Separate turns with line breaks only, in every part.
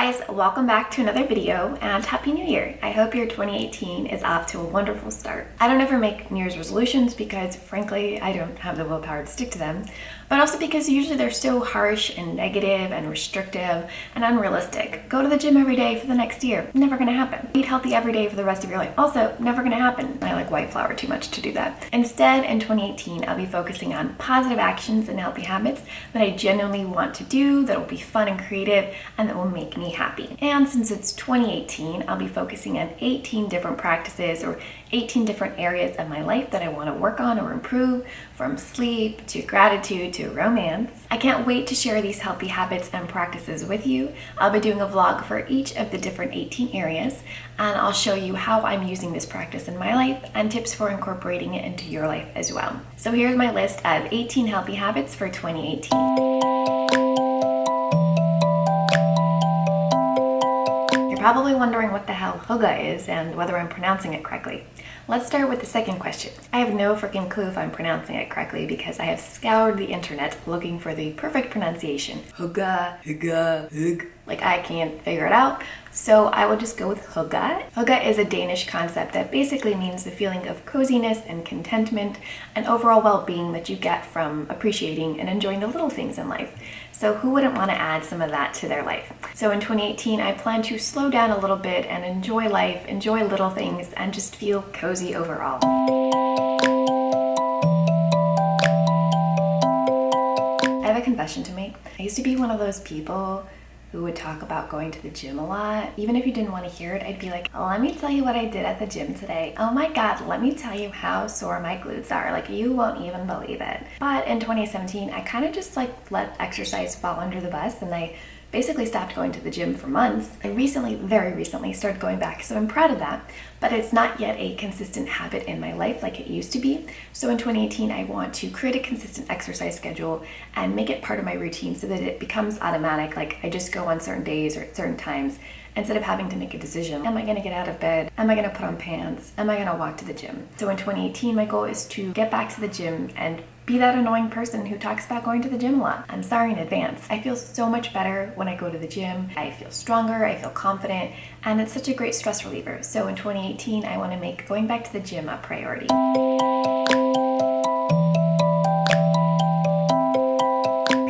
guys, welcome back to another video and Happy New Year. I hope your 2018 is off to a wonderful start. I don't ever make New Year's resolutions because frankly, I don't have the willpower to stick to them, but also because usually they're so harsh and negative and restrictive and unrealistic. Go to the gym every day for the next year. Never gonna happen. Eat healthy every day for the rest of your life. Also, never gonna happen. I like white flour too much to do that. Instead, in 2018, I'll be focusing on positive actions and healthy habits that I genuinely want to do, that will be fun and creative, and that will make me happy. And since it's 2018, I'll be focusing on 18 different practices or 18 different areas of my life that I want to work on or improve, from sleep to gratitude to romance. I can't wait to share these healthy habits and practices with you. I'll be doing a vlog for each of the different 18 areas, and I'll show you how I'm using this practice in my life and tips for incorporating it into your life as well. So here's my list of 18 healthy habits for 2018. Probably wondering what the hell hygge is and whether I'm pronouncing it correctly. Let's start with the second question. I have no freaking clue if I'm pronouncing it correctly because I have scoured the internet looking for the perfect pronunciation. Hygge. Like I can't figure it out, so I will just go with hygge. Hygge is a Danish concept that basically means the feeling of coziness and contentment and overall well-being that you get from appreciating and enjoying the little things in life. So who wouldn't want to add some of that to their life? So in 2018, I plan to slow down a little bit and enjoy life, enjoy little things, and just feel cozy overall. I have a confession to make. I used to be one of those people who would talk about going to the gym a lot. Even if you didn't want to hear it, I'd be like, let me tell you what I did at the gym today. Oh my God, let me tell you how sore my glutes are. Like, you won't even believe it. But in 2017, I kind of just let exercise fall under the bus, and I basically stopped going to the gym for months. I very recently started going back, so I'm proud of that, but it's not yet a consistent habit in my life like it used to be. So in 2018, I want to create a consistent exercise schedule and make it part of my routine so that it becomes automatic, like I just go on certain days or at certain times, instead of having to make a decision. Am I gonna get out of bed? Am I gonna put on pants? Am I gonna walk to the gym? So in 2018, my goal is to get back to the gym and be that annoying person who talks about going to the gym a lot. I'm sorry in advance. I feel so much better when I go to the gym. I feel stronger, I feel confident, and it's such a great stress reliever. So in 2018, I want to make going back to the gym a priority.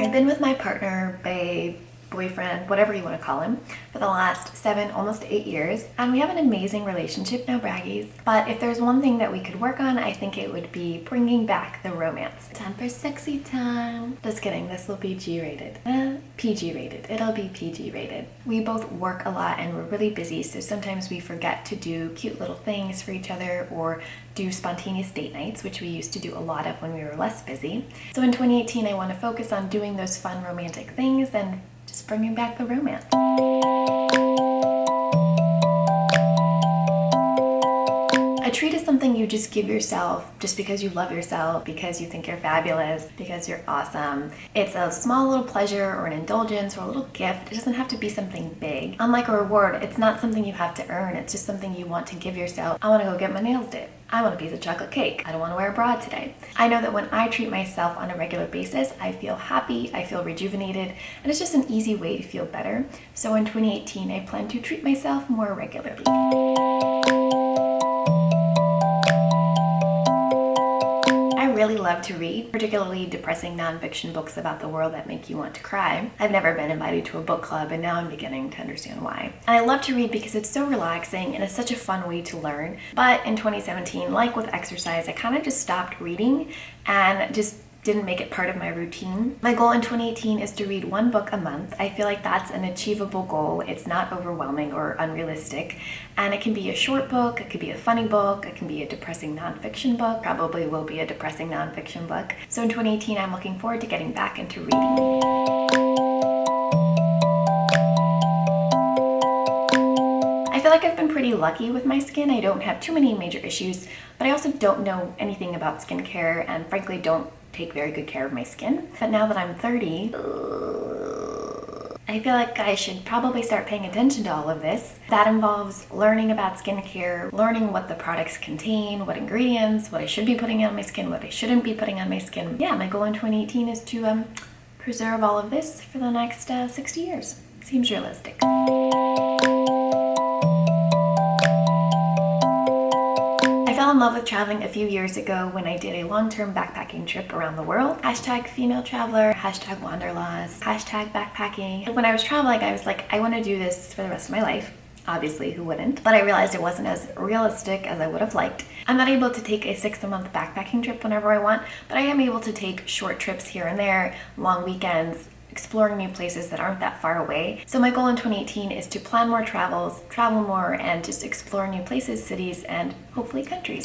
I've been with my partner, babe, boyfriend, whatever you want to call him, for the last 7, almost 8 years, and we have an amazing relationship, no braggies. But if there's one thing that we could work on, I think it would be bringing back the romance. Time for sexy time. Just kidding, this will be G-rated. PG-rated. It'll be PG-rated. We both work a lot and we're really busy, so sometimes we forget to do cute little things for each other or do spontaneous date nights, which we used to do a lot of when we were less busy. So in 2018, I want to focus on doing those fun romantic things and just bringing back the romance. A treat is something you just give yourself just because you love yourself, because you think you're fabulous, because you're awesome. It's a small little pleasure or an indulgence or a little gift. It doesn't have to be something big. Unlike a reward, it's not something you have to earn. It's just something you want to give yourself. I want to go get my nails did. I want a piece of chocolate cake. I don't want to wear a bra today. I know that when I treat myself on a regular basis, I feel happy, I feel rejuvenated, and it's just an easy way to feel better. So in 2018, I plan to treat myself more regularly. I really love to read, particularly depressing nonfiction books about the world that make you want to cry. I've never been invited to a book club, and now I'm beginning to understand why. And I love to read because it's so relaxing and it's such a fun way to learn. But in 2017, like with exercise, I kind of just stopped reading and just didn't make it part of my routine. My goal in 2018 is to read 1 book a month. I feel like that's an achievable goal. It's not overwhelming or unrealistic. And it can be a short book, it could be a funny book, it can be a depressing nonfiction book, probably will be a depressing nonfiction book. So in 2018, I'm looking forward to getting back into reading. I feel like I've been pretty lucky with my skin. I don't have too many major issues, but I also don't know anything about skincare and frankly don't take very good care of my skin. But now that I'm 30, I feel like I should probably start paying attention to all of this. That involves learning about skincare, learning what the products contain, what ingredients, what I should be putting on my skin, what I shouldn't be putting on my skin. Yeah, my goal in 2018 is to preserve all of this for the next 60 years. Seems realistic. fell in love with traveling a few years ago when I did a long-term backpacking trip around the world. Hashtag female traveler, hashtag wanderlust, hashtag backpacking. When I was traveling, I was like, I want to do this for the rest of my life. Obviously, who wouldn't? But I realized it wasn't as realistic as I would have liked. I'm not able to take a 6-month backpacking trip whenever I want, but I am able to take short trips here and there, long weekends, exploring new places that aren't that far away. So my goal in 2018 is to plan more travels, travel more, and just explore new places, cities, and hopefully countries.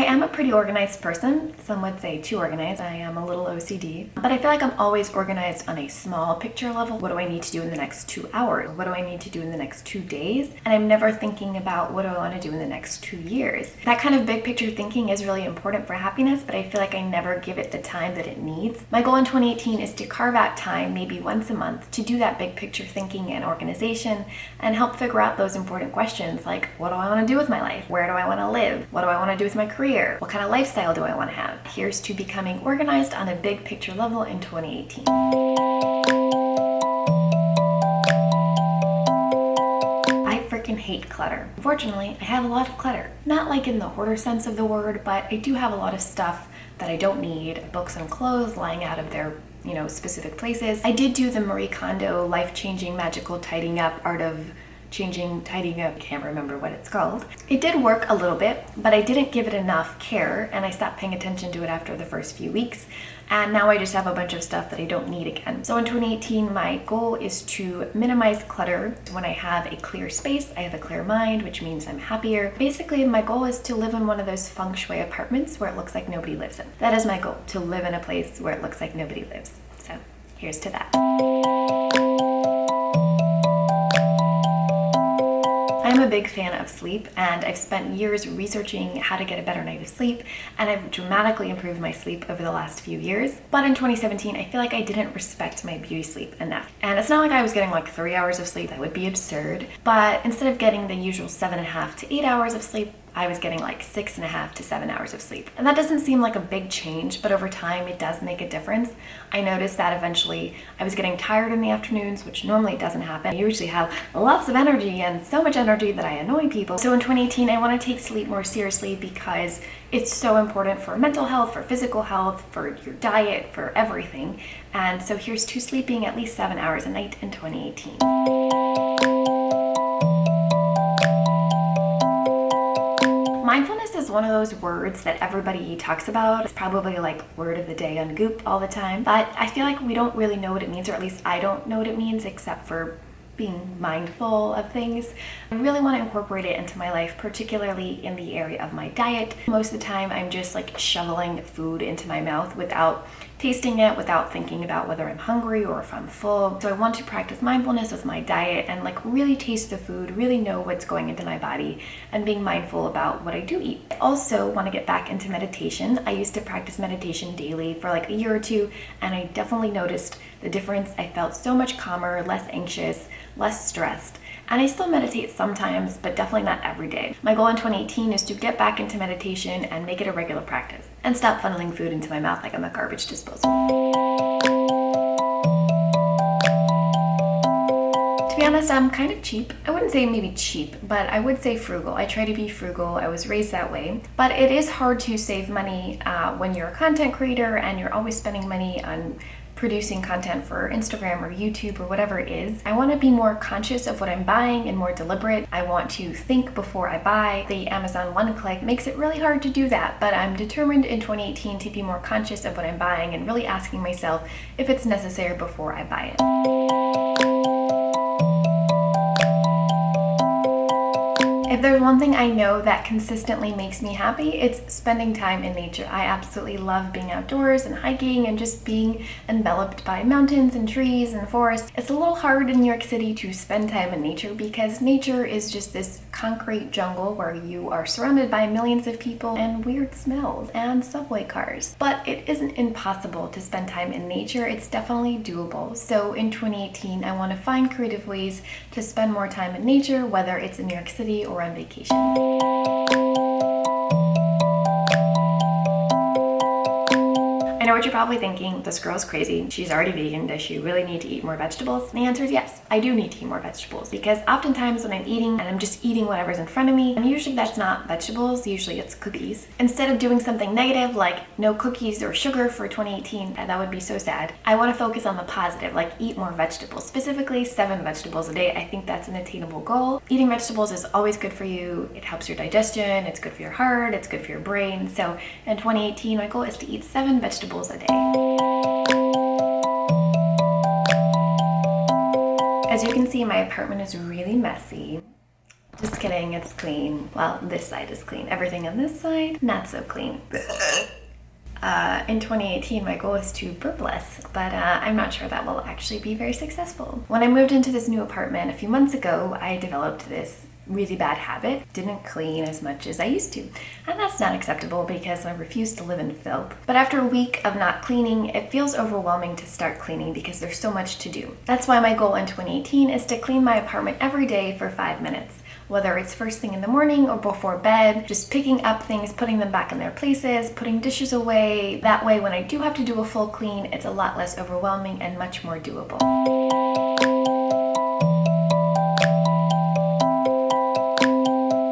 I'm a pretty organized person. Some would say too organized. I am a little OCD, but I feel like I'm always organized on a small picture level. What do I need to do in the next 2 hours? What do I need to do in the next 2 days? And I'm never thinking about what do I want to do in the next 2 years. That kind of big picture thinking is really important for happiness, but I feel like I never give it the time that it needs. My goal in 2018 is to carve out time, maybe once a month, to do that big picture thinking and organization and help figure out those important questions like, what do I want to do with my life? Where do I want to live? What do I want to do with my career? What kind of lifestyle do I want to have? Here's to becoming organized on a big picture level in 2018. I freaking hate clutter. Unfortunately, I have a lot of clutter. Not like in the hoarder sense of the word, but I do have a lot of stuff that I don't need. Books and clothes lying out of their specific places. I did do the Marie Kondo life-changing magical tidying up art of tidying up, can't remember what it's called. It did work a little bit, but I didn't give it enough care and I stopped paying attention to it after the first few weeks. And now I just have a bunch of stuff that I don't need again. So in 2018, my goal is to minimize clutter. When I have a clear space, I have a clear mind, which means I'm happier. Basically, my goal is to live in one of those feng shui apartments where it looks like nobody lives in. That is my goal, to live in a place where it looks like nobody lives. So here's to that. I'm a big fan of sleep, and I've spent years researching how to get a better night of sleep, and I've dramatically improved my sleep over the last few years. But in 2017, I feel like I didn't respect my beauty sleep enough. And it's not like I was getting like 3 hours of sleep. That would be absurd. But instead of getting the usual 7.5 to 8 hours of sleep, I was getting like 6.5 to 7 hours of sleep. And that doesn't seem like a big change, but over time it does make a difference. I noticed that eventually I was getting tired in the afternoons, which normally doesn't happen. I usually have lots of energy and so much energy that I annoy people. So in 2018, I want to take sleep more seriously because it's so important for mental health, for physical health, for your diet, for everything. And so here's to sleeping at least 7 hours a night in 2018. Mindfulness is one of those words that everybody talks about. It's probably like word of the day on Goop all the time, but I feel like we don't really know what it means, or at least I don't know what it means except for being mindful of things. I really want to incorporate it into my life, particularly in the area of my diet. Most of the time I'm just like shoveling food into my mouth without tasting it, without thinking about whether I'm hungry or if I'm full. So I want to practice mindfulness with my diet and like really taste the food, really know what's going into my body, and being mindful about what I do eat. I also want to get back into meditation. I used to practice meditation daily for like a year or two, and I definitely noticed the difference. I felt so much calmer, less anxious, less stressed. And I still meditate sometimes, but definitely not every day. My goal in 2018 is to get back into meditation and make it a regular practice, and stop funneling food into my mouth like I'm a garbage disposal. To be honest, I'm kind of cheap. I wouldn't say maybe cheap, but I would say frugal. I try to be frugal. I was raised that way. But it is hard to save money when you're a content creator and you're always spending money on producing content for Instagram or YouTube or whatever it is. I want to be more conscious of what I'm buying and more deliberate. I want to think before I buy. The Amazon one-click makes it really hard to do that, but I'm determined in 2018 to be more conscious of what I'm buying and really asking myself if it's necessary before I buy it. If there's one thing I know that consistently makes me happy, it's spending time in nature. I absolutely love being outdoors and hiking and just being enveloped by mountains and trees and forests. It's a little hard in New York City to spend time in nature because nature is just this concrete jungle where you are surrounded by millions of people and weird smells and subway cars. But it isn't impossible to spend time in nature. It's definitely doable. So in 2018, I want to find creative ways to spend more time in nature, whether it's in New York City or on vacation. I know what you're probably thinking, this girl's crazy. She's already vegan. Does she really need to eat more vegetables? And the answer is yes, I do need to eat more vegetables, because oftentimes when I'm eating and I'm just eating whatever's in front of me, and usually that's not vegetables, usually it's cookies. Instead of doing something negative like no cookies or sugar for 2018, that would be so sad, I want to focus on the positive, like eat more vegetables, specifically 7 vegetables a day. I think that's an attainable goal. Eating vegetables is always good for you. It helps your digestion, it's good for your heart, it's good for your brain. So in 2018, my goal is to eat 7 vegetables a day. As you can see, my apartment is really messy. Just kidding, it's clean. Well, this side is clean. Everything on this side, not so clean. In 2018, my goal is to burp less, but I'm not sure that will actually be very successful. When I moved into this new apartment a few months ago, I developed this really bad habit. Didn't clean as much as I used to. And that's not acceptable because I refuse to live in filth. But after a week of not cleaning, it feels overwhelming to start cleaning because there's so much to do. That's why my goal in 2018 is to clean my apartment every day for 5 minutes. Whether it's first thing in the morning or before bed, just picking up things, putting them back in their places, putting dishes away. That way, when I do have to do a full clean, it's a lot less overwhelming and much more doable.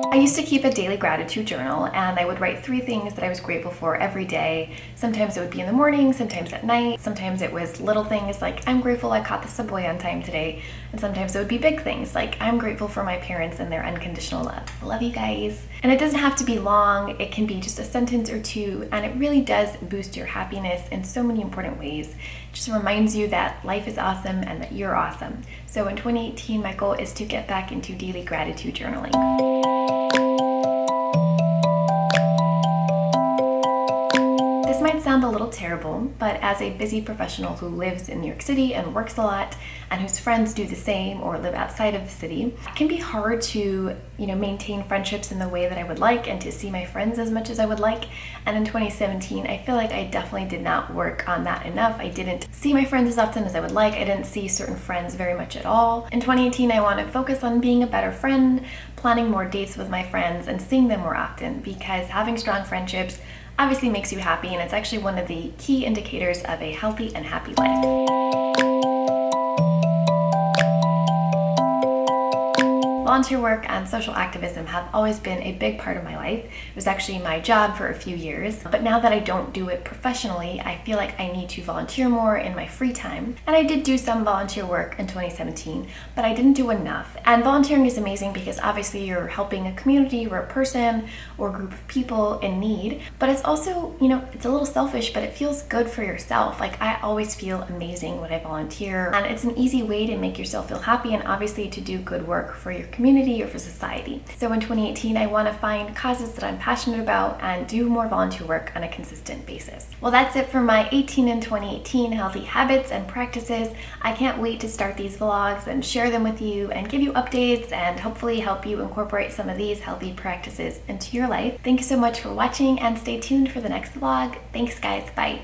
I used to keep a daily gratitude journal, and I would write 3 things that I was grateful for every day. Sometimes it would be in the morning, sometimes at night, sometimes it was little things like I'm grateful I caught the subway on time today, and sometimes it would be big things like I'm grateful for my parents and their unconditional love. I love you guys. And it doesn't have to be long, it can be just a sentence or 2, and it really does boost your happiness in so many important ways. It just reminds you that life is awesome and that you're awesome. So in 2018, my goal is to get back into daily gratitude journaling. This might sound a little terrible, but as a busy professional who lives in New York City and works a lot, and whose friends do the same or live outside of the city, it can be hard to, maintain friendships in the way that I would like and to see my friends as much as I would like. And in 2017, I feel like I definitely did not work on that enough. I didn't see my friends as often as I would like. I didn't see certain friends very much at all. In 2018, I want to focus on being a better friend, planning more dates with my friends, and seeing them more often, because having strong friendships obviously makes you happy, and it's actually one of the key indicators of a healthy and happy life. Volunteer work and social activism have always been a big part of my life. It was actually my job for a few years, but now that I don't do it professionally, I feel like I need to volunteer more in my free time. And I did do some volunteer work in 2017, but I didn't do enough. And volunteering is amazing because obviously you're helping a community or a person or a group of people in need, but it's also, it's a little selfish, but it feels good for yourself. Like, I always feel amazing when I volunteer, and it's an easy way to make yourself feel happy and obviously to do good work for your community or for society. So in 2018, I want to find causes that I'm passionate about and do more volunteer work on a consistent basis. Well, that's it for my 18 and 2018 healthy habits and practices. I can't wait to start these vlogs and share them with you and give you updates and hopefully help you incorporate some of these healthy practices into your life. Thank you so much for watching, and stay tuned for the next vlog. Thanks guys, bye.